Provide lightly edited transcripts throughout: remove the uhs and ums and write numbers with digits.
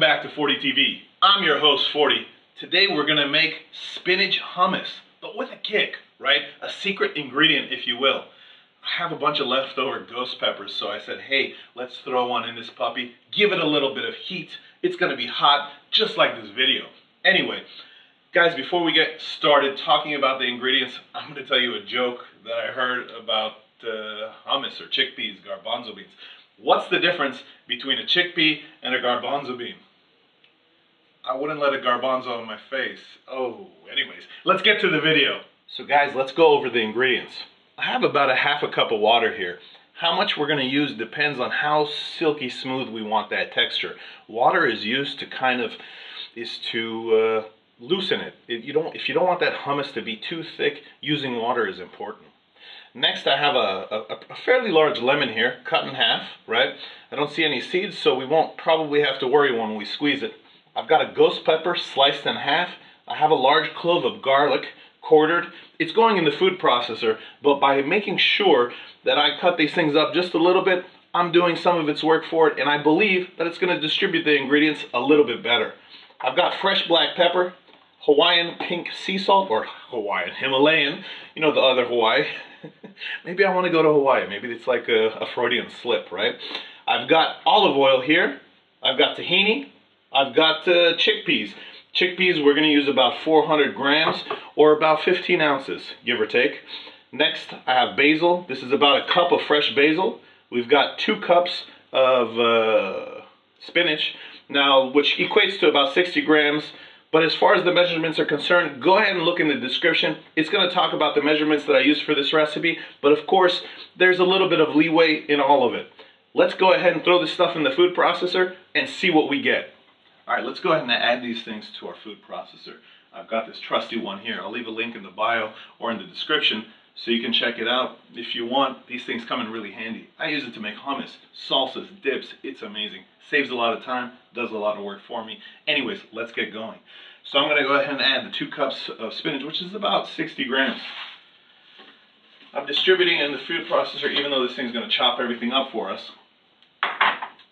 back to Fordee TV. I'm your host, Fordee. Today we're gonna make spinach hummus, but with a kick, right? A secret ingredient, if you will. I have a bunch of leftover ghost peppers, so I said, hey, let's throw one in this puppy, give it a little bit of heat. It's gonna be hot, just like this video. Anyway, guys, before we get started talking about the ingredients, I'm gonna tell you a joke that I heard about hummus or chickpeas, garbanzo beans. What's the difference between a chickpea and a garbanzo bean? I wouldn't let a garbanzo on my face. Oh, anyways, let's get to the video. So guys, let's go over the ingredients. I have about a half a cup of water here. How much we're gonna use depends on how silky smooth we want that texture. Water is used to loosen it. If you don't want that hummus to be too thick, using water is important. Next, I have a fairly large lemon here, cut in half, right? I don't see any seeds, so we won't probably have to worry when we squeeze it. I've got a ghost pepper sliced in half. I have a large clove of garlic, quartered. It's going in the food processor, but by making sure that I cut these things up just a little bit, I'm doing some of its work for it, and I believe that it's going to distribute the ingredients a little bit better. I've got fresh black pepper, Hawaiian pink sea salt, or Hawaiian, Himalayan, you know, the other Hawaii. Maybe I want to go to Hawaii. Maybe it's like a Freudian slip, right? I've got olive oil here. I've got tahini. I've got chickpeas. Chickpeas, we're going to use about 400 grams or about 15 ounces, give or take. Next, I have basil. This is about a cup of fresh basil. We've got 2 cups of spinach, now, which equates to about 60 grams. But as far as the measurements are concerned, go ahead and look in the description. It's going to talk about the measurements that I use for this recipe, but of course, there's a little bit of leeway in all of it. Let's go ahead and throw this stuff in the food processor and see what we get. All right, let's go ahead and add these things to our food processor. I've got this trusty one here. I'll leave a link in the bio or in the description so you can check it out if you want. These things come in really handy. I use it to make hummus, salsas, dips. It's amazing. Saves a lot of time, does a lot of work for me. Anyways, let's get going. So I'm going to go ahead and add the 2 cups of spinach, which is about 60 grams. I'm distributing in the food processor, even though this thing's going to chop everything up for us.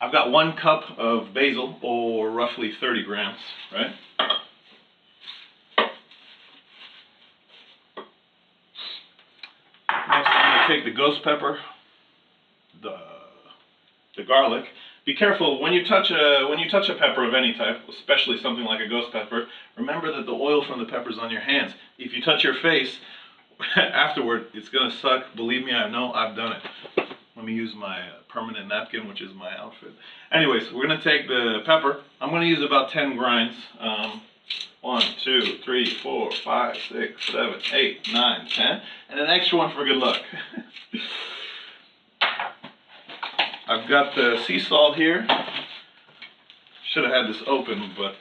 I've got 1 cup of basil, or roughly 30 grams, right? Next, I'm going to take the ghost pepper, the garlic. Be careful when you touch a pepper of any type, especially something like a ghost pepper. Remember that the oil from the pepper's on your hands. If you touch your face afterward, it's gonna suck. Believe me, I know. I've done it. Let me use my permanent napkin, which is my outfit. Anyways, we're gonna take the pepper. I'm gonna use about 10 grinds. 1, 2, 3, 4, 5, 6, 7, 8, 9, 10, and an extra one for good luck. I've got the sea salt here. Should have had this open, but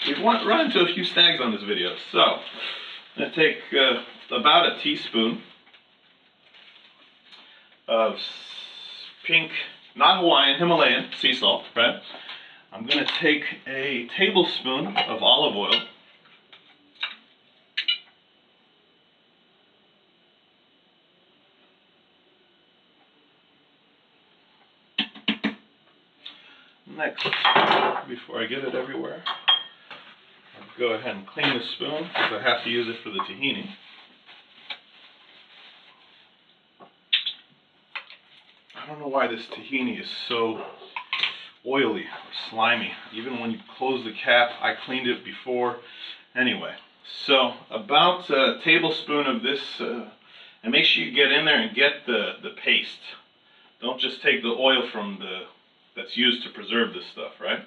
we've run into a few snags on this video. So I'm going to take about a teaspoon of pink, not Hawaiian, Himalayan sea salt, right? I'm going to take a tablespoon of olive oil. Next, before I get it everywhere, I'll go ahead and clean the spoon because I have to use it for the tahini. I don't know why this tahini is so oily or slimy. Even when you close the cap, I cleaned it before. Anyway, so about a tablespoon of this, and make sure you get in there and get the paste. Don't just take the oil from that's used to preserve this stuff, right?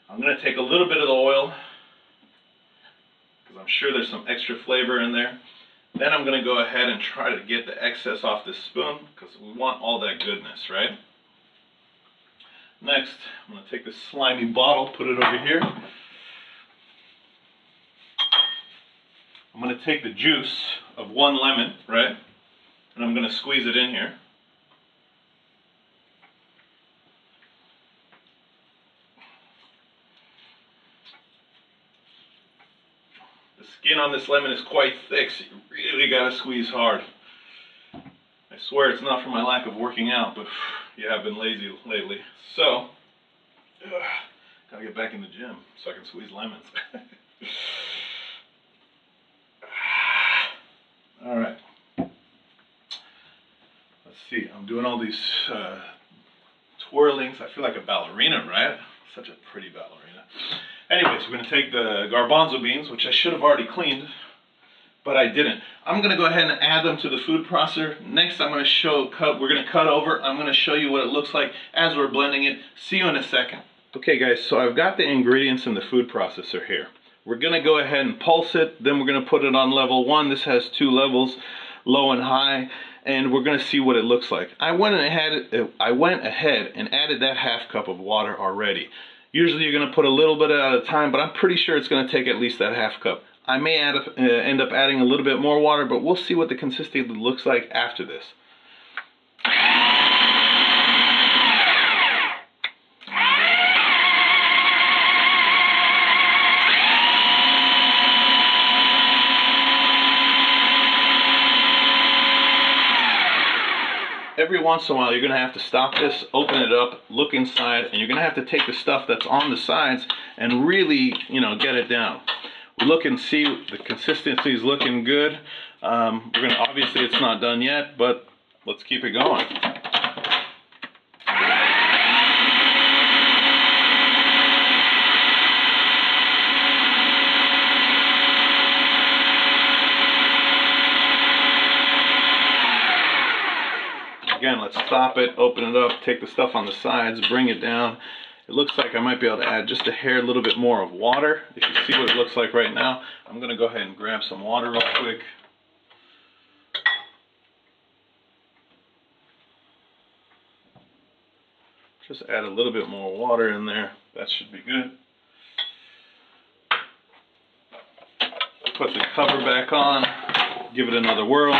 I'm going to take a little bit of the oil because I'm sure there's some extra flavor in there. Then I'm going to go ahead and try to get the excess off this spoon because we want all that goodness, right? Next, I'm going to take this slimy bottle, put it over here. I'm going to take the juice of 1 lemon, right? And I'm going to squeeze it in here. The skin on this lemon is quite thick, so you really got to squeeze hard. I swear it's not for my lack of working out, but yeah, I've been lazy lately. So, Gotta get back in the gym so I can squeeze lemons. All right. Let's see. I'm doing all these twirlings. I feel like a ballerina, right? Such a pretty ballerina. Anyways, we're going to take the garbanzo beans, which I should have already cleaned, but I didn't. I'm going to go ahead and add them to the food processor. Next, I'm going to we're going to cut over. I'm going to show you what it looks like as we're blending it. See you in a second. Okay guys, so I've got the ingredients in the food processor here. We're going to go ahead and pulse it, then we're going to put it on level 1. This has 2 levels, low and high, and we're going to see what it looks like. I went ahead and added that ½ cup of water already. Usually you're going to put a little bit at a time, but I'm pretty sure it's going to take at least that ½ cup. I may end up adding a little bit more water, but we'll see what the consistency looks like after this. Every once in a while you're going to have to stop this, open it up, look inside, and you're going to have to take the stuff that's on the sides and really, get it down. We look and see the consistency is looking good. Obviously it's not done yet, but let's keep it going. Again, let's stop it, open it up, take the stuff on the sides, bring it down. It looks like I might be able to add just a little bit more of water. If you see what it looks like right now, I'm going to go ahead and grab some water real quick. Just add a little bit more water in there. That should be good. Put the cover back on, give it another whirl.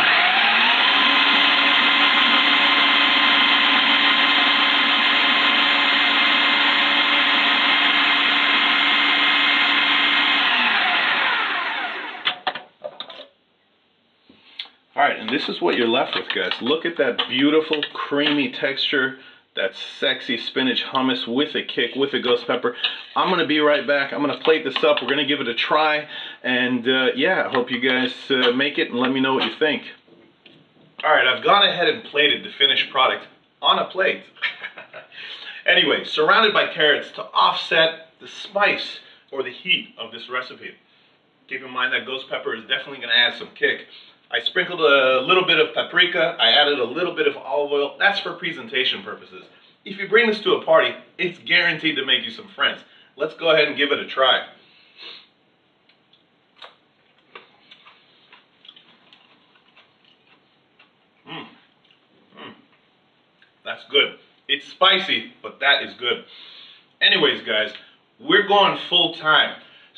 Alright, and this is what you're left with, guys. Look at that beautiful, creamy texture, that sexy spinach hummus with a kick, with a ghost pepper. I'm going to be right back. I'm going to plate this up. We're going to give it a try. And yeah, I hope you guys make it and let me know what you think. Alright, I've gone ahead and plated the finished product on a plate. Anyway, surrounded by carrots to offset the spice or the heat of this recipe. Keep in mind that ghost pepper is definitely going to add some kick. I sprinkled a little bit of paprika, I added a little bit of olive oil. That's for presentation purposes. If you bring this to a party, it's guaranteed to make you some friends. Let's go ahead and give it a try. That's good. It's spicy, but that is good. Anyways, guys, we're going full time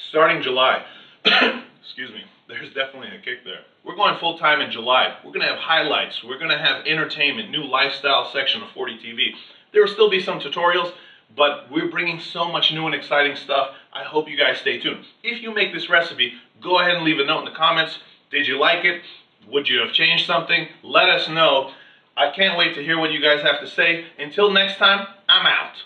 starting July. Excuse me. There's definitely a kick there. We're going full time in July. We're going to have highlights. We're going to have entertainment, new lifestyle section of Fordee TV. There will still be some tutorials, but we're bringing so much new and exciting stuff. I hope you guys stay tuned. If you make this recipe, go ahead and leave a note in the comments. Did you like it? Would you have changed something? Let us know. I can't wait to hear what you guys have to say. Until next time, I'm out.